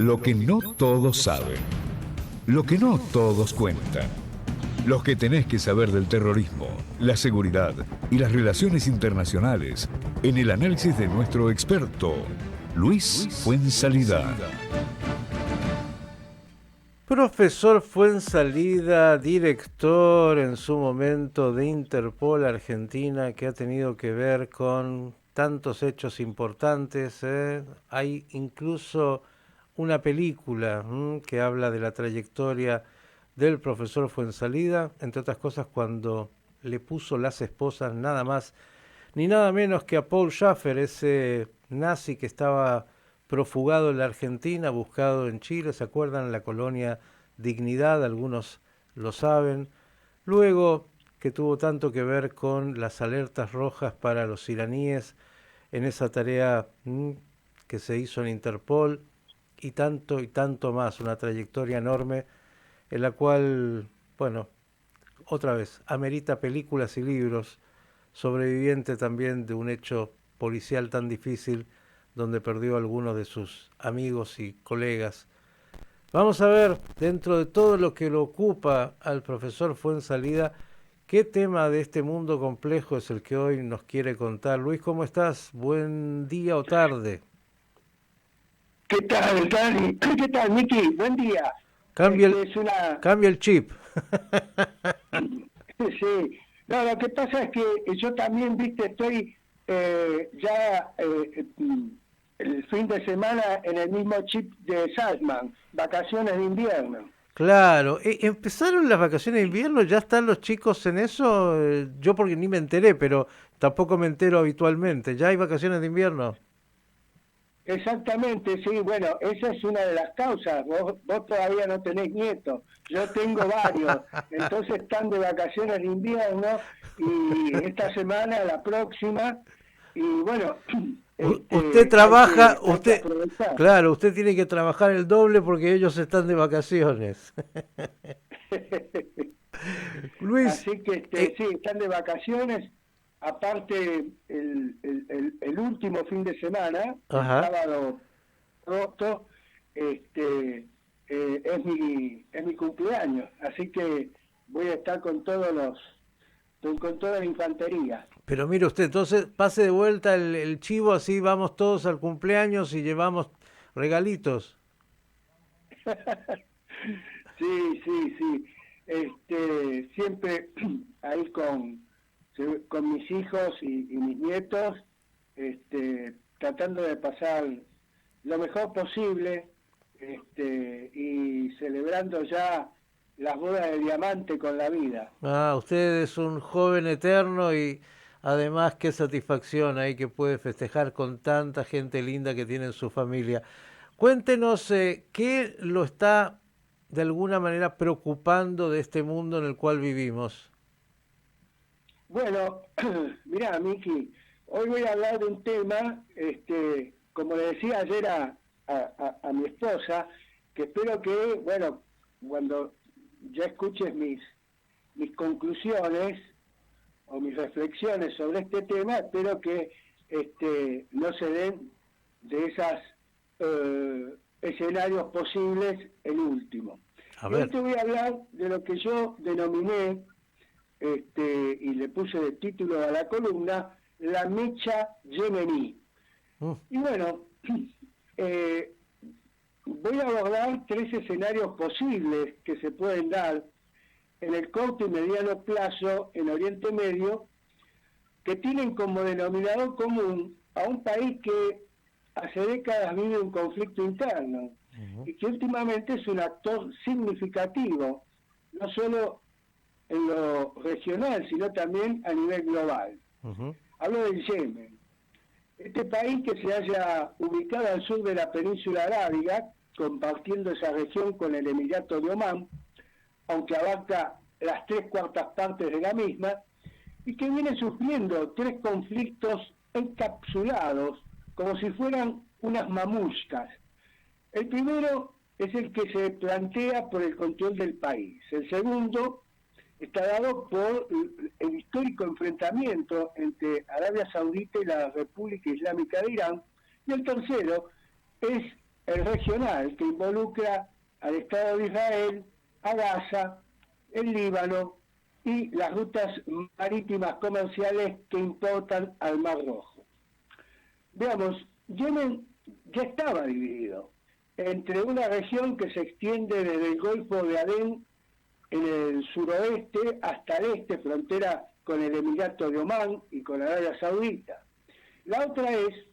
Lo que no todos saben. Lo que no todos cuentan. Los que tenés que saber del terrorismo, la seguridad y las relaciones internacionales en el análisis de nuestro experto, Luis Fuenzalida. Profesor Fuenzalida, director en su momento de Interpol Argentina, que ha tenido que ver con tantos hechos importantes. Hay incluso una película que habla de la trayectoria del profesor Fuenzalida, entre otras cosas cuando le puso las esposas nada más ni nada menos que a Paul Schaffer, ese nazi que estaba profugado en la Argentina, buscado en Chile, ¿se acuerdan? La colonia Dignidad, algunos lo saben. Luego que tuvo tanto que ver con las alertas rojas para los iraníes en esa tarea que se hizo en Interpol y tanto más, una trayectoria enorme en la cual, bueno, otra vez, amerita películas y libros, sobreviviente también de un hecho policial tan difícil donde perdió a algunos de sus amigos y colegas. Vamos a ver, dentro de todo lo que lo ocupa al profesor Fuenzalida, qué tema de este mundo complejo es el que hoy nos quiere contar. Luis, ¿cómo estás? Buen día o tarde. ¿Qué tal, Cali? ¿Qué tal, Miki? Buen día. Cambia el chip. Sí. No, lo que pasa es que yo también, viste, estoy el fin de semana en el mismo chip de Salzman, vacaciones de invierno. Claro, ¿empezaron las vacaciones de invierno? ¿Ya están los chicos en eso? Yo porque ni me enteré, pero tampoco me entero habitualmente. ¿Ya hay vacaciones de invierno? Exactamente, sí, bueno, esa es una de las causas. Vos todavía no tenés nietos, yo tengo varios, entonces están de vacaciones de invierno y esta semana, la próxima, y bueno, usted trabaja, hay que aprovechar. claro, usted tiene que trabajar el doble porque ellos están de vacaciones. Luis, Así que sí, están de vacaciones. Aparte, el último fin de semana, el sábado roto, es mi cumpleaños, así que voy a estar con con toda la infantería. Pero mire usted, entonces pase de vuelta el chivo, así vamos todos al cumpleaños y llevamos regalitos. Sí. Siempre ahí con mis hijos y mis nietos, tratando de pasar lo mejor posible, y celebrando ya las bodas de diamante con la vida. Ah, usted es un joven eterno y además qué satisfacción ahí que puede festejar con tanta gente linda que tiene en su familia. Cuéntenos qué lo está de alguna manera preocupando de este mundo en el cual vivimos. Bueno, mirá, Miki, hoy voy a hablar de un tema, como le decía ayer a mi esposa, que espero que, bueno, cuando ya escuches mis conclusiones o mis reflexiones sobre este tema, espero que no se den de esos escenarios posibles el último. Y hoy te voy a hablar de lo que yo denominé, y le puse de título a la columna, la mecha yemení. Y bueno, voy a abordar 3 escenarios posibles que se pueden dar en el corto y mediano plazo en Oriente Medio, que tienen como denominador común a un país que hace décadas vive un conflicto interno y que últimamente es un actor significativo, no solo en lo regional, sino también a nivel global. Hablo del Yemen. Este país que se halla ubicado al sur de la península arábiga, compartiendo esa región con el Emirato de Omán, aunque abarca las 3/4 partes de la misma, y que viene sufriendo 3 conflictos encapsulados, como si fueran unas mamushkas. El primero es el que se plantea por el control del país. El segundo está dado por el histórico enfrentamiento entre Arabia Saudita y la República Islámica de Irán. Y el tercero es el regional, que involucra al Estado de Israel, a Gaza, el Líbano y las rutas marítimas comerciales que importan al Mar Rojo. Veamos, Yemen ya estaba dividido entre una región que se extiende desde el Golfo de Adén en el suroeste hasta el este, frontera con el Emirato de Omán y con Arabia Saudita. La otra es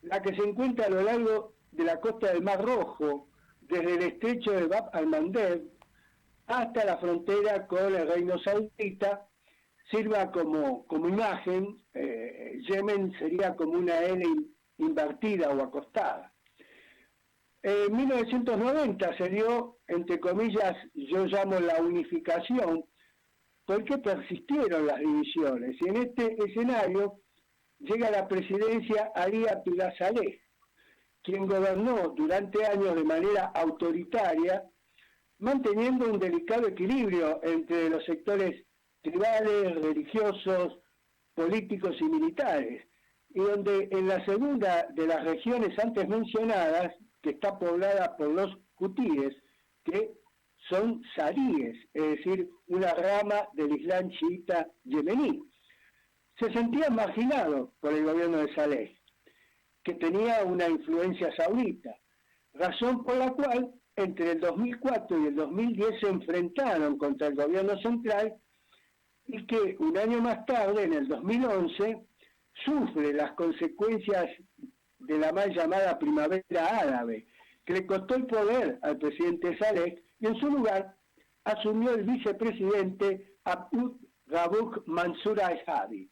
la que se encuentra a lo largo de la costa del Mar Rojo, desde el estrecho de Bab al-Mandeb hasta la frontera con el Reino Saudita. Sirva como imagen, Yemen sería como una L invertida o acostada. En 1990 se dio, entre comillas, yo llamo la unificación, porque persistieron las divisiones. Y en este escenario llega a la presidencia Ali Abdullah Saleh, quien gobernó durante años de manera autoritaria, manteniendo un delicado equilibrio entre los sectores tribales, religiosos, políticos y militares, y donde en la segunda de las regiones antes mencionadas, que está poblada por los hutíes, que son zaríes, es decir, una rama del Islam chiita yemení, se sentían marginados por el gobierno de Saleh, que tenía una influencia saudita, razón por la cual entre el 2004 y el 2010 se enfrentaron contra el gobierno central y que un año más tarde, en el 2011, sufre las consecuencias de la mal llamada primavera árabe, que le costó el poder al presidente Saleh y en su lugar asumió el vicepresidente Abd Rabbuk Mansur al-Hadi,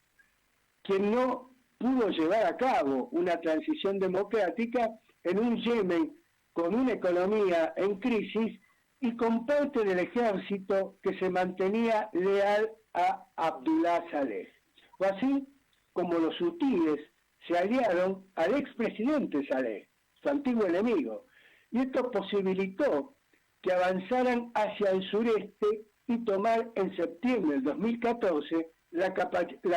quien no pudo llevar a cabo una transición democrática en un Yemen con una economía en crisis y con parte del ejército que se mantenía leal a Abdullah Saleh. O así como los hutíes se aliaron al expresidente Saleh, su antiguo enemigo, y esto posibilitó que avanzaran hacia el sureste y tomar en septiembre del 2014 la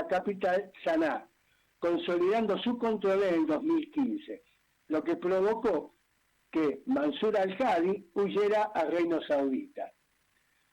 capital Sanaa, consolidando su control en el 2015, lo que provocó que Mansur al-Hadi huyera al Reino Saudita.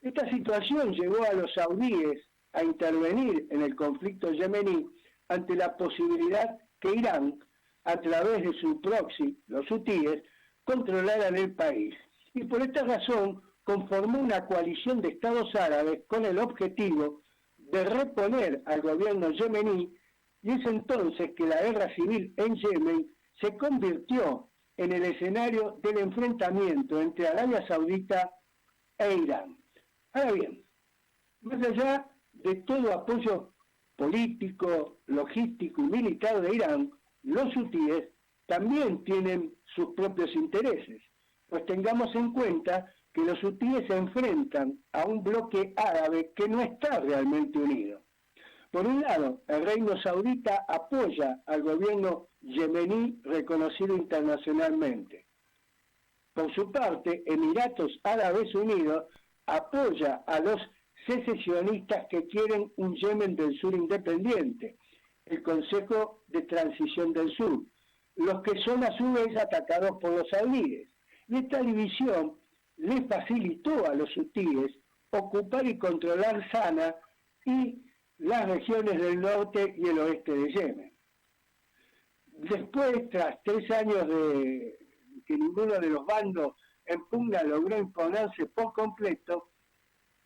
Esta situación llevó a los saudíes a intervenir en el conflicto yemení ante la posibilidad que Irán, a través de su proxy, los hutíes, controlaran el país. Y por esta razón conformó una coalición de estados árabes con el objetivo de reponer al gobierno yemení, y es entonces que la guerra civil en Yemen se convirtió en el escenario del enfrentamiento entre Arabia Saudita e Irán. Ahora bien, más allá de todo apoyo político, logístico y militar de Irán, los hutíes también tienen sus propios intereses, pues tengamos en cuenta que los hutíes se enfrentan a un bloque árabe que no está realmente unido. Por un lado, el Reino Saudita apoya al gobierno yemení reconocido internacionalmente. Por su parte, Emiratos Árabes Unidos apoya a los secesionistas que quieren un Yemen del Sur independiente, el Consejo de Transición del Sur, los que son a su vez atacados por los saudíes. Y esta división les facilitó a los hutíes ocupar y controlar Sanaa y las regiones del norte y el oeste de Yemen. Después, tras 3 años de que ninguno de los bandos en pugna logró imponerse por completo,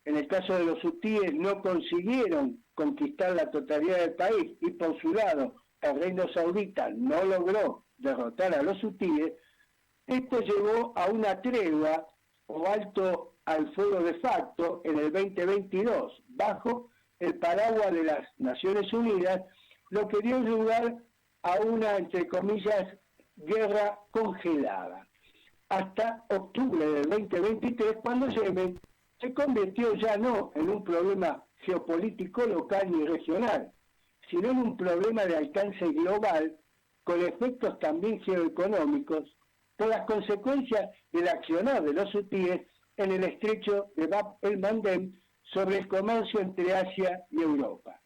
en el caso de los hutíes no consiguieron conquistar la totalidad del país y por su lado el Reino Saudita no logró derrotar a los hutíes, esto llevó a una tregua o alto al fuego de facto en el 2022, bajo el paraguas de las Naciones Unidas, lo que dio lugar a una, entre comillas, guerra congelada, hasta octubre del 2023, cuando Yemen se convirtió ya no en un problema geopolítico local ni regional, sino en un problema de alcance global, con efectos también geoeconómicos, por las consecuencias del accionar de los hutíes en el estrecho de Bab el-Mandeb sobre el comercio entre Asia y Europa.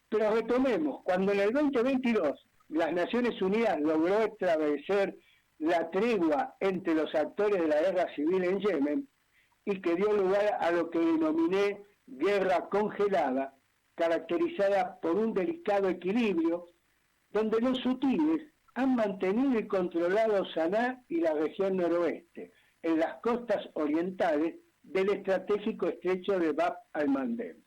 Pero retomemos, cuando en el 2022 las Naciones Unidas logró establecer la tregua entre los actores de la guerra civil en Yemen y que dio lugar a lo que denominé guerra congelada, caracterizada por un delicado equilibrio donde los hutíes han mantenido y controlado Saná y la región noroeste, en las costas orientales del estratégico estrecho de Bab al-Mandeb,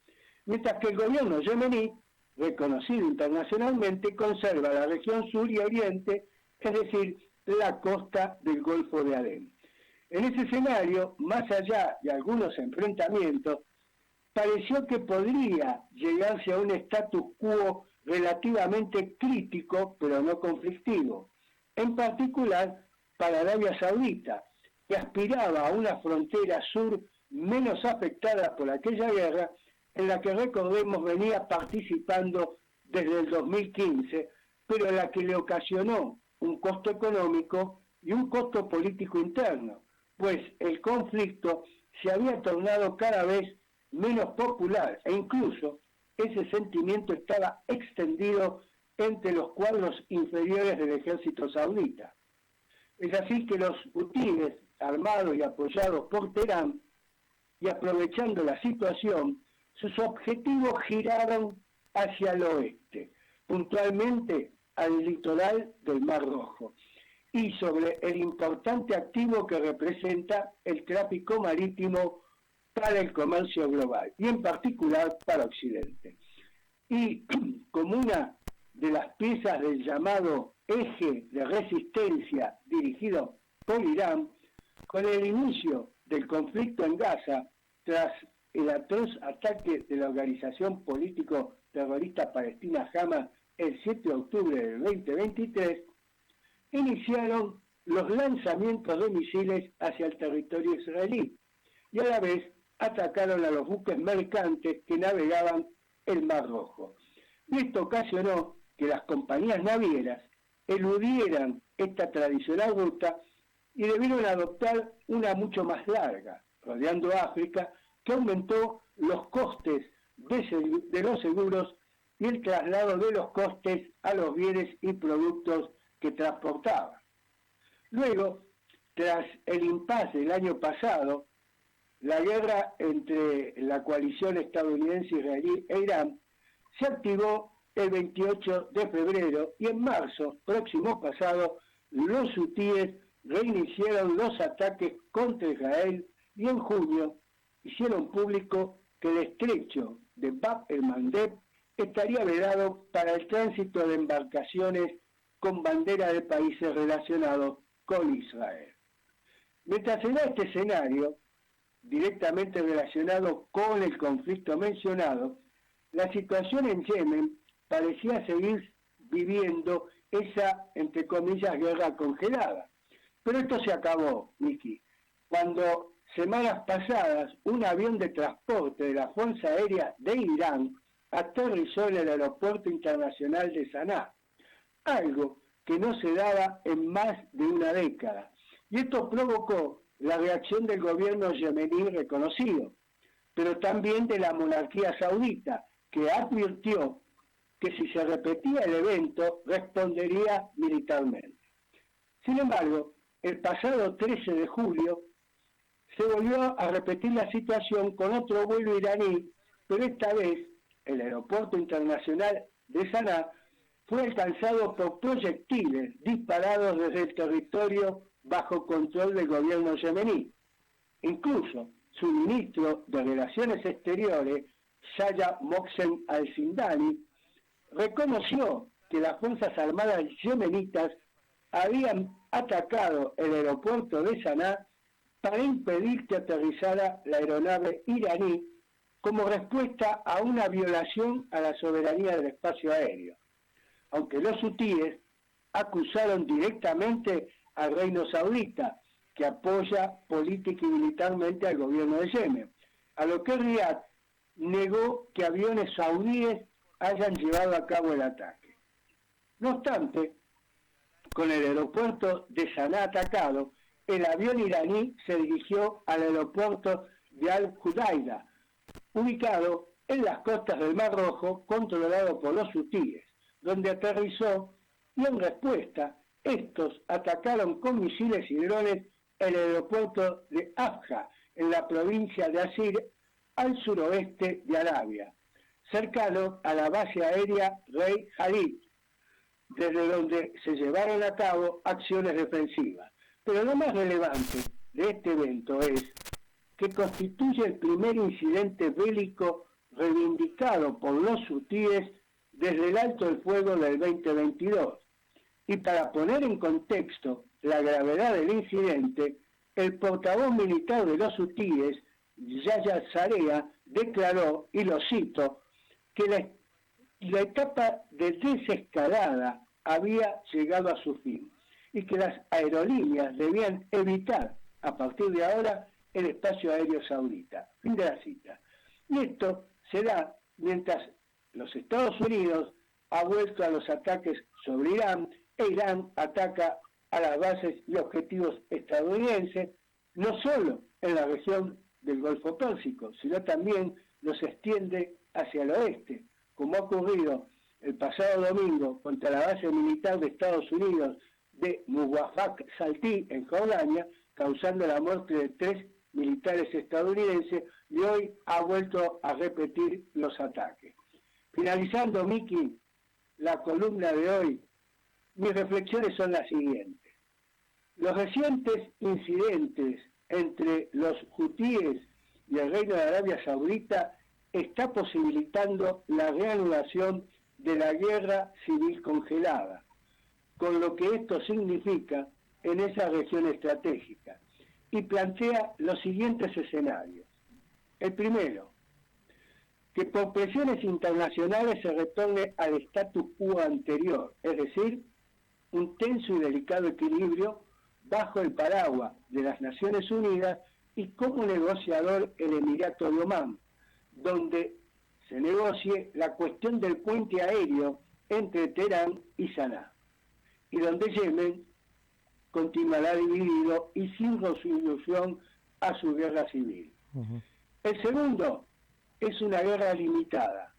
mientras que el gobierno yemení, reconocido internacionalmente, conserva la región sur y oriente, es decir, la costa del Golfo de Adén. En ese escenario, más allá de algunos enfrentamientos, pareció que podría llegarse a un status quo relativamente crítico, pero no conflictivo, en particular para Arabia Saudita, que aspiraba a una frontera sur menos afectada por aquella guerra, en la que, recordemos, venía participando desde el 2015, pero en la que le ocasionó un costo económico y un costo político interno, pues el conflicto se había tornado cada vez menos popular e incluso ese sentimiento estaba extendido entre los cuadros inferiores del ejército saudita. Es así que los hutíes, armados y apoyados por Teherán, y aprovechando la situación, sus objetivos giraron hacia el oeste, puntualmente al litoral del Mar Rojo, y sobre el importante activo que representa el tráfico marítimo para el comercio global, y en particular para Occidente. Y como una de las piezas del llamado eje de resistencia dirigido por Irán, con el inicio del conflicto en Gaza, tras el atroz ataque de la organización político-terrorista palestina Hamas el 7 de octubre del 2023, iniciaron los lanzamientos de misiles hacia el territorio israelí y a la vez atacaron a los buques mercantes que navegaban el Mar Rojo. Y esto ocasionó que las compañías navieras eludieran esta tradicional ruta y debieron adoptar una mucho más larga, rodeando África, que aumentó los costes de los seguros y el traslado de los costes a los bienes y productos que transportaban. Luego, tras el impasse del año pasado, la guerra entre la coalición estadounidense-israelí e Irán se activó el 28 de febrero y en marzo próximo pasado los hutíes reiniciaron los ataques contra Israel y en junio hicieron público que el estrecho de Bab el-Mandeb estaría vedado para el tránsito de embarcaciones con bandera de países relacionados con Israel. Mientras se da este escenario, directamente relacionado con el conflicto mencionado, la situación en Yemen parecía seguir viviendo esa, entre comillas, guerra congelada. Pero esto se acabó, Miki, cuando semanas pasadas un avión de transporte de la Fuerza Aérea de Irán aterrizó en el aeropuerto internacional de Saná, algo que no se daba en más de una década. Y esto provocó la reacción del gobierno yemení reconocido, pero también de la monarquía saudita, que advirtió que si se repetía el evento, respondería militarmente. Sin embargo, el pasado 13 de julio se volvió a repetir la situación con otro vuelo iraní, pero esta vez el aeropuerto internacional de Saná fue alcanzado por proyectiles disparados desde el territorio bajo control del gobierno yemení. Incluso su ministro de Relaciones Exteriores, Yahya Mohsen al-Zindani, reconoció que las Fuerzas Armadas yemenitas habían atacado el aeropuerto de Saná para impedir que aterrizara la aeronave iraní como respuesta a una violación a la soberanía del espacio aéreo, aunque los hutíes acusaron directamente al reino saudita, que apoya política y militarmente al gobierno de Yemen, a lo que Riad negó que aviones saudíes hayan llevado a cabo el ataque. No obstante, con el aeropuerto de Saná atacado, el avión iraní se dirigió al aeropuerto de Al-Judaida, ubicado en las costas del Mar Rojo, controlado por los hutíes, donde aterrizó y en respuesta Estos atacaron con misiles y drones el aeropuerto de Abha, en la provincia de Asir, al suroeste de Arabia, cercano a la base aérea Rey Khalid, desde donde se llevaron a cabo acciones defensivas. Pero lo más relevante de este evento es que constituye el primer incidente bélico reivindicado por los hutíes desde el alto el fuego del 2022. Y para poner en contexto la gravedad del incidente, el portavoz militar de los hutíes, Yahya Zarea, declaró, y lo cito, que la etapa de desescalada había llegado a su fin y que las aerolíneas debían evitar a partir de ahora el espacio aéreo saudita. Fin de la cita. Y esto se da mientras los Estados Unidos ha vuelto a los ataques sobre Irán e Irán ataca a las bases y objetivos estadounidenses, no solo en la región del Golfo Pérsico, sino también los extiende hacia el oeste, como ha ocurrido el pasado domingo contra la base militar de Estados Unidos de Muwafaq Salti en Jordania, causando la muerte de 3 militares estadounidenses, y hoy ha vuelto a repetir los ataques. Finalizando, Miki, la columna de hoy, mis reflexiones son las siguientes. Los recientes incidentes entre los hutíes y el Reino de Arabia Saudita está posibilitando la reanudación de la guerra civil congelada, con lo que esto significa en esa región estratégica, y plantea los siguientes escenarios. El primero, que por presiones internacionales se retorne al status quo anterior, es decir, un tenso y delicado equilibrio bajo el paraguas de las Naciones Unidas y como negociador el Emirato de Omán, donde se negocie la cuestión del puente aéreo entre Teherán y Saná, y donde Yemen continuará dividido y sin resolución a su guerra civil. El segundo es una guerra limitada,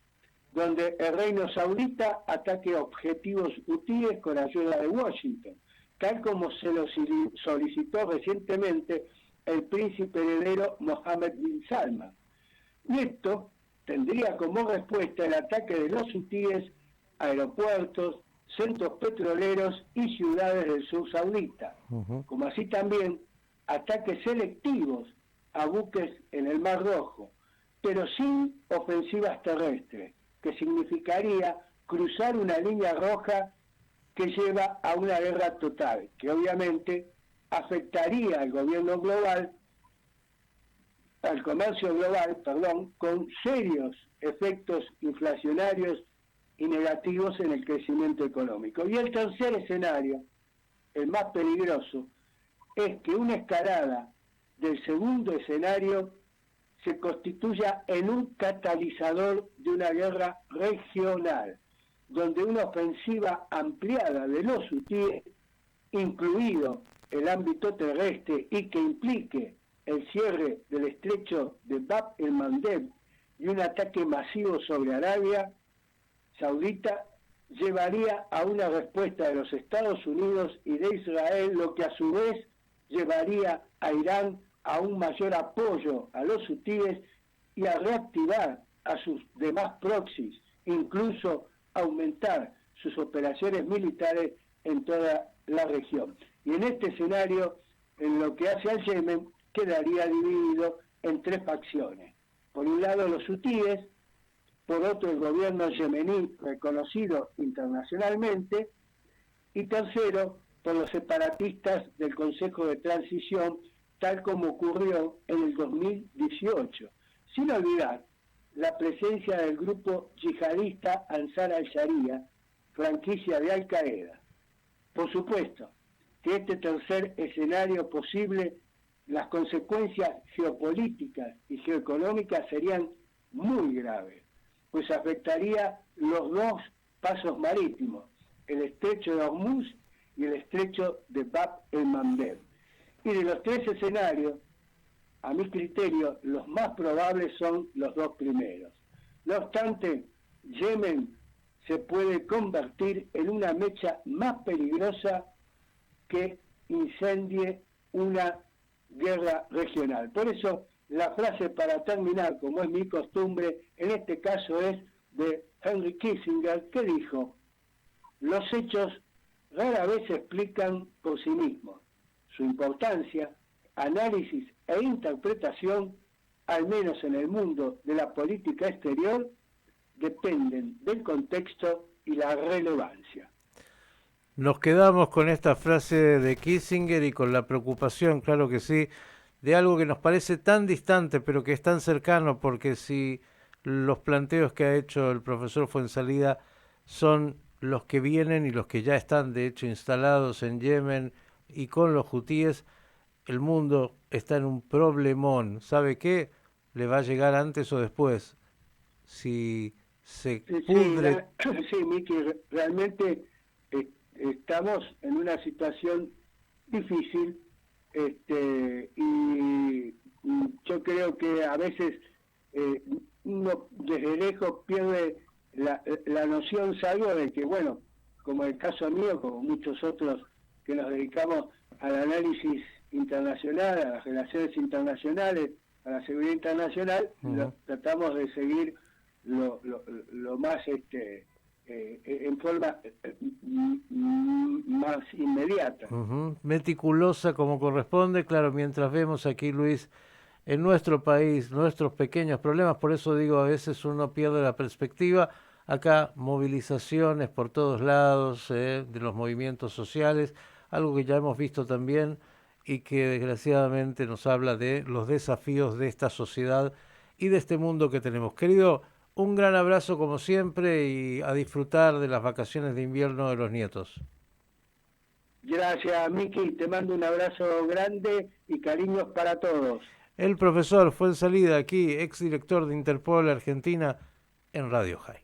donde el Reino Saudita ataque objetivos hutíes con ayuda de Washington, tal como se lo solicitó recientemente el príncipe heredero Mohammed bin Salman. Y esto tendría como respuesta el ataque de los hutíes a aeropuertos, centros petroleros y ciudades del sur saudita, como así también ataques selectivos a buques en el Mar Rojo, pero sin ofensivas terrestres, que significaría cruzar una línea roja que lleva a una guerra total, que obviamente afectaría al gobierno global, al comercio global, con serios efectos inflacionarios y negativos en el crecimiento económico. Y el tercer escenario, el más peligroso, es que una escalada del segundo escenario se constituya en un catalizador de una guerra regional, donde una ofensiva ampliada de los hutíes, incluido el ámbito terrestre y que implique el cierre del estrecho de Bab el-Mandeb y un ataque masivo sobre Arabia Saudita, llevaría a una respuesta de los Estados Unidos y de Israel, lo que a su vez llevaría a Irán a un mayor apoyo a los hutíes y a reactivar a sus demás proxies, incluso aumentar sus operaciones militares en toda la región. Y en este escenario, en lo que hace al Yemen, quedaría dividido en 3 facciones. Por un lado los hutíes, por otro el gobierno yemení reconocido internacionalmente, y tercero, por los separatistas del Consejo de Transición, tal como ocurrió en el 2018, sin olvidar la presencia del grupo yihadista Ansar al-Sharia, franquicia de Al-Qaeda. Por supuesto que este tercer escenario posible, las consecuencias geopolíticas y geoeconómicas serían muy graves, pues afectaría los 2 pasos marítimos, el estrecho de Hormuz y el estrecho de Bab el-Mandeb. Y de los 3 escenarios, a mi criterio, los más probables son los 2 primeros. No obstante, Yemen se puede convertir en una mecha más peligrosa que incendie una guerra regional. Por eso la frase para terminar, como es mi costumbre, en este caso es de Henry Kissinger, que dijo: los hechos rara vez se explican por sí mismos. Su importancia, análisis e interpretación, al menos en el mundo de la política exterior, dependen del contexto y la relevancia. Nos quedamos con esta frase de Kissinger y con la preocupación, claro que sí, de algo que nos parece tan distante pero que es tan cercano, porque si los planteos que ha hecho el profesor Fuenzalida son los que vienen y los que ya están de hecho instalados en Yemen y con los hutíes, el mundo está en un problemón. ¿Sabe qué? Le va a llegar antes o después. Si se pudre... Sí, Miki, realmente estamos en una situación difícil, y yo creo que a veces uno desde lejos pierde la noción, salvo de que, bueno, como el caso mío, como muchos otros que nos dedicamos al análisis internacional, a las relaciones internacionales, a la seguridad internacional, tratamos de seguir lo más en forma más inmediata. Meticulosa como corresponde, claro, mientras vemos aquí, Luis, en nuestro país, nuestros pequeños problemas, por eso digo, a veces uno pierde la perspectiva. Acá movilizaciones por todos lados de los movimientos sociales, algo que ya hemos visto también y que desgraciadamente nos habla de los desafíos de esta sociedad y de este mundo que tenemos. Querido, un gran abrazo como siempre y a disfrutar de las vacaciones de invierno de los nietos. Gracias, Miki, te mando un abrazo grande y cariños para todos. El profesor Fuenzalida aquí, exdirector de Interpol Argentina en Radio High.